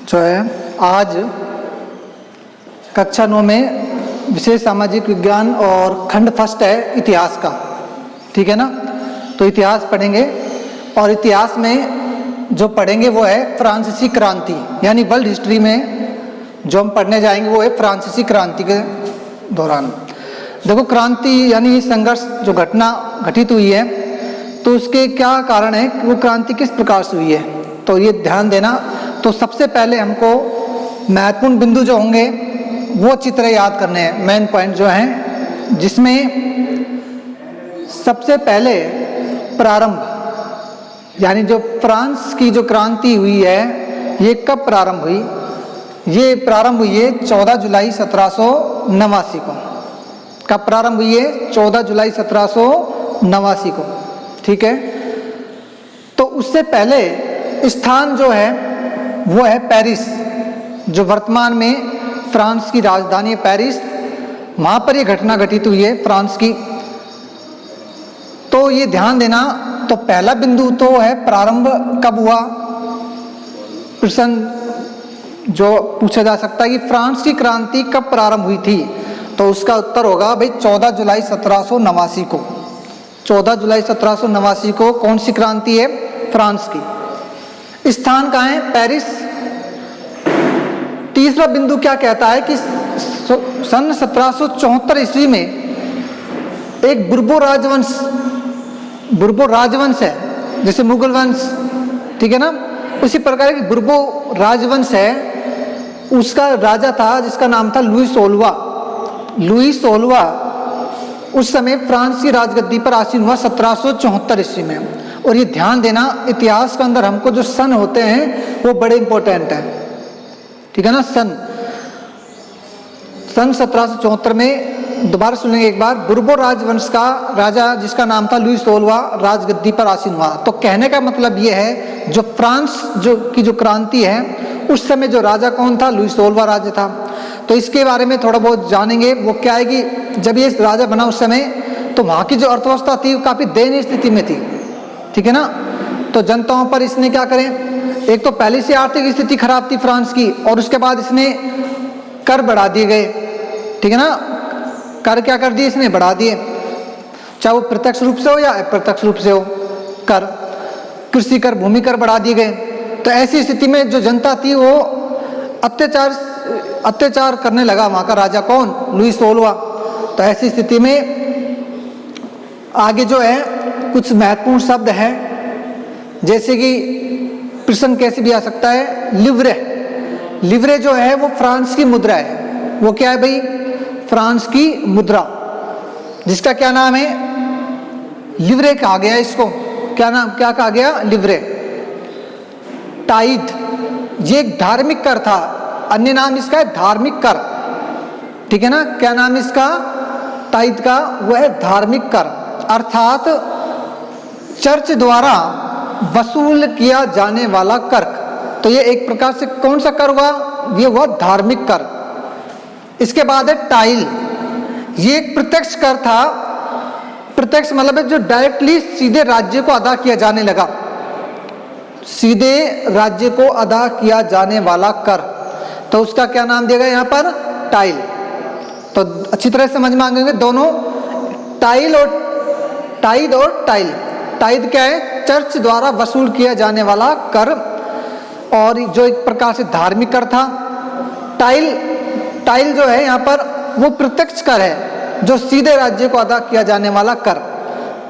जो है आज कक्षा 9 में विशेष सामाजिक विज्ञान और खंड फर्स्ट है इतिहास का, ठीक है ना। तो इतिहास पढ़ेंगे और इतिहास में जो पढ़ेंगे वो है फ्रांसीसी क्रांति, यानी वर्ल्ड हिस्ट्री में जो हम पढ़ने जाएंगे वो है फ्रांसीसी क्रांति के दौरान। देखो, क्रांति यानी संघर्ष जो घटना घटित हुई है तो उसके क्या कारण है कि वो क्रांति किस प्रकार से हुई है, तो ये ध्यान देना। तो सबसे पहले हमको महत्वपूर्ण बिंदु जो होंगे वो अच्छी तरह याद करने हैं, मेन पॉइंट जो हैं, जिसमें सबसे पहले प्रारंभ, यानी जो फ्रांस की जो क्रांति हुई है ये कब प्रारंभ हुई। ये प्रारंभ हुई है 14 जुलाई 1789 को। कब प्रारंभ हुई है? 14 जुलाई 1789 को, ठीक है। तो उससे पहले स्थान जो है वो है पेरिस, जो वर्तमान में फ्रांस की राजधानी है पेरिस, वहाँ पर ये घटना घटित हुई है फ्रांस की। तो ये ध्यान देना। तो पहला बिंदु तो है प्रारंभ कब हुआ। प्रश्न जो पूछा जा सकता है कि फ्रांस की क्रांति कब प्रारंभ हुई थी, तो उसका उत्तर होगा भाई 14 जुलाई 1789 को। 14 जुलाई 1789 को कौन सी क्रांति है? फ्रांस की। स्थान कहाँ है? पेरिस। तीसरा बिंदु क्या कहता है कि सन 1774 ईस्वी में एक बुर्बो राजवंश है, जैसे मुगल वंश, ठीक है ना, उसी प्रकार की बुर्बो राजवंश है। उसका राजा था जिसका नाम था लुई 16वां उस समय फ्रांस की राजगद्दी पर आसीन हुआ 1774 ईस्वी में। और ये ध्यान देना, इतिहास के अंदर हमको जो सन होते हैं वो बड़े इंपॉर्टेंट हैं, ठीक है ना। सन 1774 में, दोबारा सुनेंगे एक बार, बुर्बो राजवंश का राजा जिसका नाम था लुई 16वां राजगद्दी पर आसीन हुआ। तो कहने का मतलब ये है जो फ्रांस जो क्रांति है उस समय जो राजा कौन था? लुई 16वां राजा था। तो इसके बारे में थोड़ा बहुत जानेंगे। वो क्या है कि जब ये राजा बना उस समय तो वहाँ की जो अर्थव्यवस्था थी वो काफ़ी दयनीय स्थिति में थी, ठीक है ना। तो जनताओं पर इसने क्या करें, एक तो पहले से आर्थिक स्थिति खराब थी फ्रांस की, और उसके बाद इसने कर बढ़ा दिए गए, ठीक है ना। कर क्या कर दिए इसने? बढ़ा दिए, चाहे वो प्रत्यक्ष रूप से हो या अप्रत्यक्ष रूप से हो। कर, कृषि कर, भूमि कर बढ़ा दिए गए। तो ऐसी स्थिति में जो जनता थी वो अत्याचार करने लगा वहाँ का राजा कौन? लुई 16वां। तो ऐसी स्थिति में आगे जो है कुछ महत्वपूर्ण शब्द हैं, जैसे कि प्रश्न कैसे भी आ सकता है, लिव्रे। लिव्रे जो है वो फ्रांस की मुद्रा है। वो क्या है भाई? फ्रांस की मुद्रा, जिसका क्या नाम है? लिव्रे कहा गया इसको। क्या नाम, क्या कहा गया? लिव्रे। टाइद, ये एक धार्मिक कर था, अन्य नाम इसका है धार्मिक कर, ठीक है ना। क्या नाम इसका? टाइद का, वो है धार्मिक कर, अर्थात चर्च द्वारा वसूल किया जाने वाला कर। तो ये एक प्रकार से कौन सा कर हुआ? ये हुआ धार्मिक कर। इसके बाद है टाइल, ये एक प्रत्यक्ष कर था। प्रत्यक्ष मतलब है जो डायरेक्टली सीधे राज्य को अदा किया जाने लगा, सीधे राज्य को अदा किया जाने वाला कर। तो उसका क्या नाम दिया गया यहाँ पर? टाइल। तो अच्छी तरह समझ में आएंगे दोनों, टाइल और टाइद और टाइल। टाइद क्या है? चर्च द्वारा वसूल किया जाने वाला कर, और जो एक प्रकार से धार्मिक कर था। टाइल जो है यहाँ पर वो प्रत्यक्ष कर है, जो सीधे राज्य को अदा किया जाने वाला कर।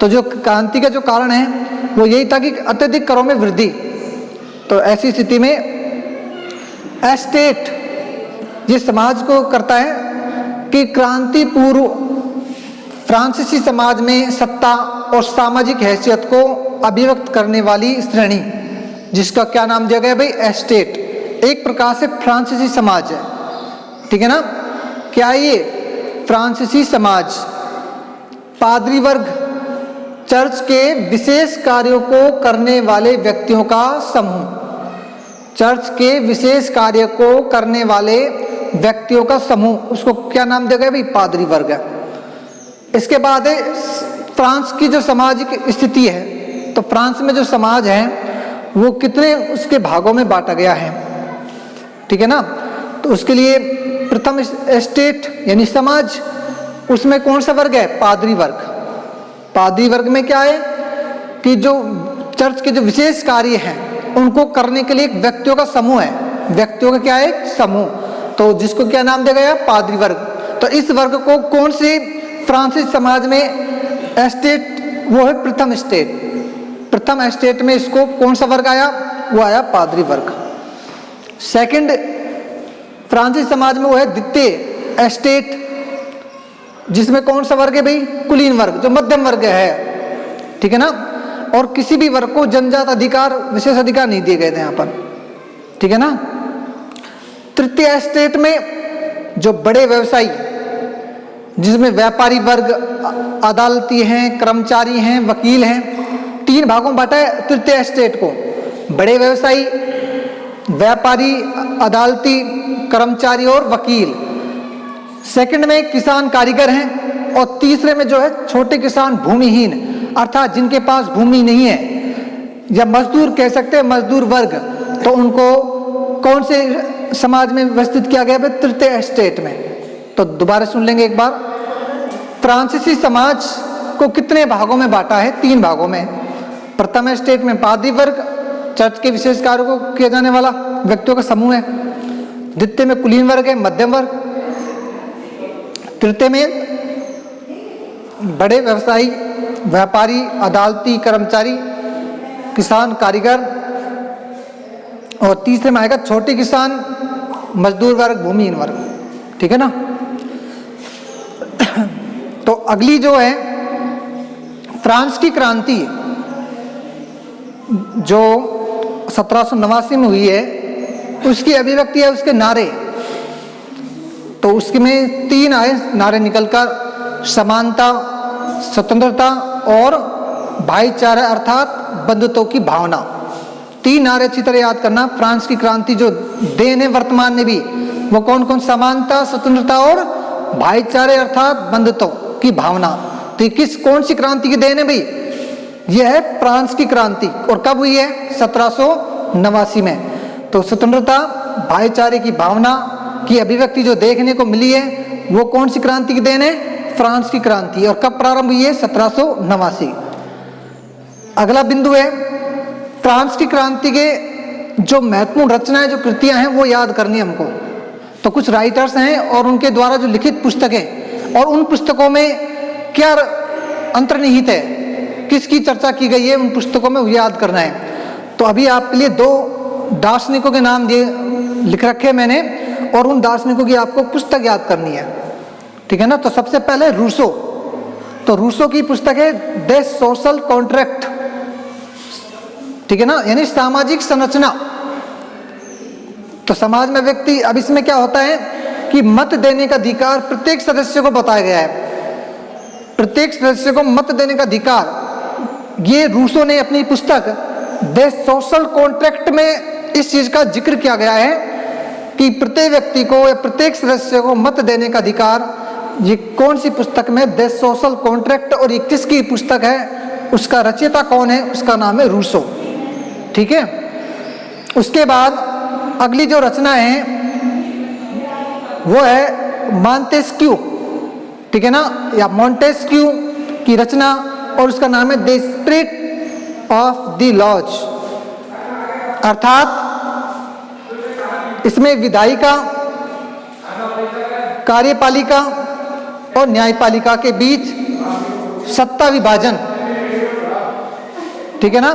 तो जो क्रांति का जो कारण है वो यही था कि अत्यधिक करों में वृद्धि। तो ऐसी स्थिति में एस्टेट ये समाज को करता है कि क्रांति पूर्व फ्रांसीसी समाज में सत्ता और सामाजिक हैसियत को अभिव्यक्त करने वाली श्रेणी, जिसका क्या नाम दिया गया भाई? एस्टेट। एक प्रकार से फ्रांसीसी समाज है, ठीक है ना। क्या ये फ्रांसीसी समाज? पादरी वर्ग, चर्च के विशेष कार्यों को करने वाले व्यक्तियों का समूह। चर्च के विशेष कार्य को करने वाले व्यक्तियों का समूह, उसको क्या नाम दिया गया भाई? पादरी वर्ग है। इसके बाद है फ्रांस की जो सामाजिक स्थिति है। तो फ्रांस में जो समाज है वो कितने उसके भागों में बांटा गया है। ठीक है ना। तो उसके लिए प्रथम एस्टेट यानी समाज, उसमें कौन सा वर्ग है? पादरी वर्ग। पादरी वर्ग में क्या है कि जो चर्च के जो विशेष कार्य हैं उनको करने के लिए एक व्यक्तियों का समूह है, व्यक्तियों का क्या है? एक समूह। तो जिसको क्या नाम दिया गया? पादरी वर्ग। तो इस वर्ग को कौन से फ्रांसीसी समाज में एस्टेट, वो है प्रथम एस्टेट। प्रथम एस्टेट में इसको कौन सा वर्ग आया? वो आया पादरी वर्ग। सेकंड फ्रांसीसी समाज में वो है द्वितीय एस्टेट, जिसमें कौन सा वर्ग है भाई? कुलीन वर्ग, जो मध्यम वर्ग है, ठीक है ना। और किसी भी वर्ग को जनजात अधिकार, विशेष अधिकार नहीं दिए गए थे यहाँ पर, ठीक है ना। तृतीय एस्टेट में जो बड़े व्यवसायी, जिसमें व्यापारी वर्ग, अदालती हैं, कर्मचारी हैं, वकील हैं, 3 भागों में बांटा है तृतीय एस्टेट को। बड़े व्यवसायी, व्यापारी, अदालती, कर्मचारी और वकील। सेकंड में किसान कारीगर हैं, और तीसरे में जो है छोटे किसान, भूमिहीन, अर्थात जिनके पास भूमि नहीं है, या मजदूर कह सकते हैं, मजदूर वर्ग। तो उनको कौन से समाज में व्यवस्थित किया गया है? तृतीय एस्टेट में। तो दोबारा सुन लेंगे एक बार। फ्रांसीसी समाज को कितने भागों में बांटा है? 3 भागों में। प्रथम एस्टेट में पादरी वर्ग, चर्च के विशेष कार्यों को किया जाने वाला व्यक्तियों का समूह है। द्वितीय में कुलीन वर्ग है, मध्यम वर्ग। तृतीय में बड़े व्यवसायी, व्यापारी, अदालती, कर्मचारी, किसान कारीगर। और तीसरे में आएगा छोटे किसान, मजदूर वर्ग, भूमिहीन वर्ग, ठीक है ना। तो अगली जो है फ्रांस की क्रांति, जो 1789 में हुई है, उसकी अभिव्यक्ति है उसके नारे। तो उसमें 3 आए नारे निकलकर, समानता, स्वतंत्रता और भाईचारा अर्थात बंधुत्व की भावना। 3 नारे अच्छी तरह याद करना। फ्रांस की क्रांति जो देन है वर्तमान में भी, वो कौन कौन? समानता, स्वतंत्रता और भाईचारे अर्थात बंधुत्व की भावना। तो ये कौन सी क्रांति की देन है भाई? यह है फ्रांस की क्रांति। और कब हुई है? 1789 में। तो स्वतंत्रता, भाईचारे की भावना की अभिव्यक्ति जो देखने को मिली है, वो कौन सी क्रांति की देन है? फ्रांस की क्रांति। और कब प्रारंभ हुई है? 1789। अगला बिंदु है फ्रांस की क्रांति के जो महत्वपूर्ण रचनाएं, जो कृतियां हैं, वो याद करनी है हमको। तो कुछ राइटर्स हैं और उनके द्वारा जो लिखित पुस्तकें, और उन पुस्तकों में क्या अंतर्निहित है, किसकी चर्चा की गई है उन पुस्तकों में, वो याद करना है। तो अभी आपके लिए 2 दार्शनिकों के नाम लिख रखे मैंने, और उन दार्शनिकों की आपको पुस्तक याद करनी है, ठीक है ना। तो सबसे पहले रूसो। तो रूसो की पुस्तक है द सोशल कॉन्ट्रैक्ट, ठीक है ना, यानी सामाजिक संरचना। तो समाज में व्यक्ति, अब इसमें क्या होता है कि मत देने का अधिकार प्रत्येक सदस्य को बताया गया है। प्रत्येक सदस्य को मत देने का अधिकार, ये रूसो ने अपनी पुस्तक द सोशल कॉन्ट्रैक्ट में इस चीज का जिक्र किया गया है कि प्रत्येक व्यक्ति को या प्रत्येक सदस्य को मत देने का अधिकार। ये कौन सी पुस्तक में? The social contract. और ये किसकी पुस्तक है? उसका रचयिता कौन है? उसका नाम है रूसो, ठीक है। उसके बाद अगली जो रचना है वो है मॉन्टेस्क्यू, ठीक है ना, या मॉन्टेस्क्यू की रचना, और उसका नाम है the spirit of the laws. अर्थात इसमें विधायिका, कार्यपालिका और न्यायपालिका के बीच सत्ता विभाजन, ठीक है ना।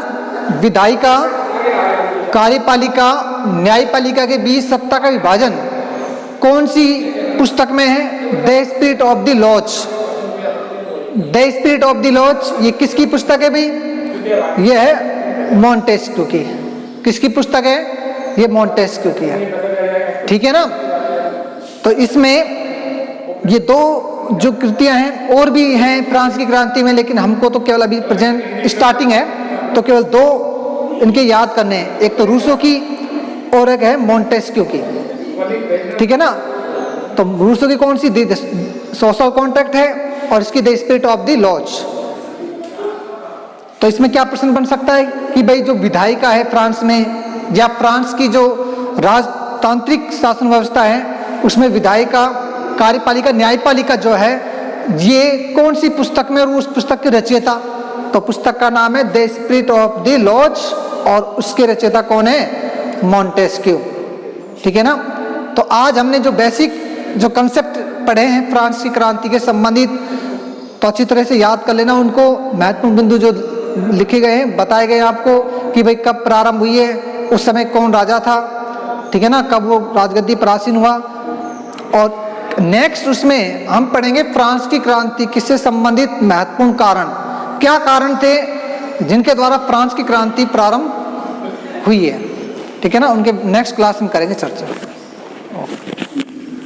विधायिका, कार्यपालिका, न्यायपालिका के बीच सत्ता का विभाजन कौन सी पुस्तक में है? The spirit of the laws. The spirit of the laws ये किसकी पुस्तक है भाई? ये है मॉन्टेस्क्यू की। किसकी पुस्तक है? ये मॉन्टेस्क्यू की है, ठीक है ना। तो इसमें ये 2 जो कृतियां हैं, और भी हैं फ्रांस की क्रांति में, लेकिन हमको तो केवल अभी प्रेजेंट स्टार्टिंग है, तो केवल 2 इनके याद करने हैं। एक तो रूसो की और एक है मॉन्टेस्क्यू की, ठीक है ना। तो रूसो की कौन सी? सोशल कॉन्ट्रैक्ट है, और इसकी the spirit of the laws. तो इसमें क्या प्रश्न बन सकता है कि भाई जो विधायिका है फ्रांस में, या फ्रांस की जो राजतांत्रिक शासन व्यवस्था है उसमें विधायिका, कार्यपालिका, न्यायपालिका जो है ये कौन सी पुस्तक में और उस पुस्तक के रचयिता, तो पुस्तक का नाम है the spirit of the laws और उसके रचयिता कौन है, मॉन्टेस्क्यू। ठीक है ना। तो आज हमने जो बेसिक जो कंसेप्ट पढ़े हैं फ्रांस की क्रांति के संबंधित, तो अच्छी तरह से याद कर लेना उनको। महत्वपूर्ण बिंदु जो लिखे गए हैं, बताए गए आपको कि भाई कब प्रारंभ हुई है, उस समय कौन राजा था, ठीक है ना, कब वो राजगद्दी प्रासीन हुआ। और नेक्स्ट उसमें हम पढ़ेंगे फ्रांस की क्रांति किससे संबंधित महत्वपूर्ण कारण, क्या कारण थे जिनके द्वारा फ्रांस की क्रांति प्रारंभ हुई है। ठीक है ना, उनके नेक्स्ट क्लास में करेंगे चर्चा।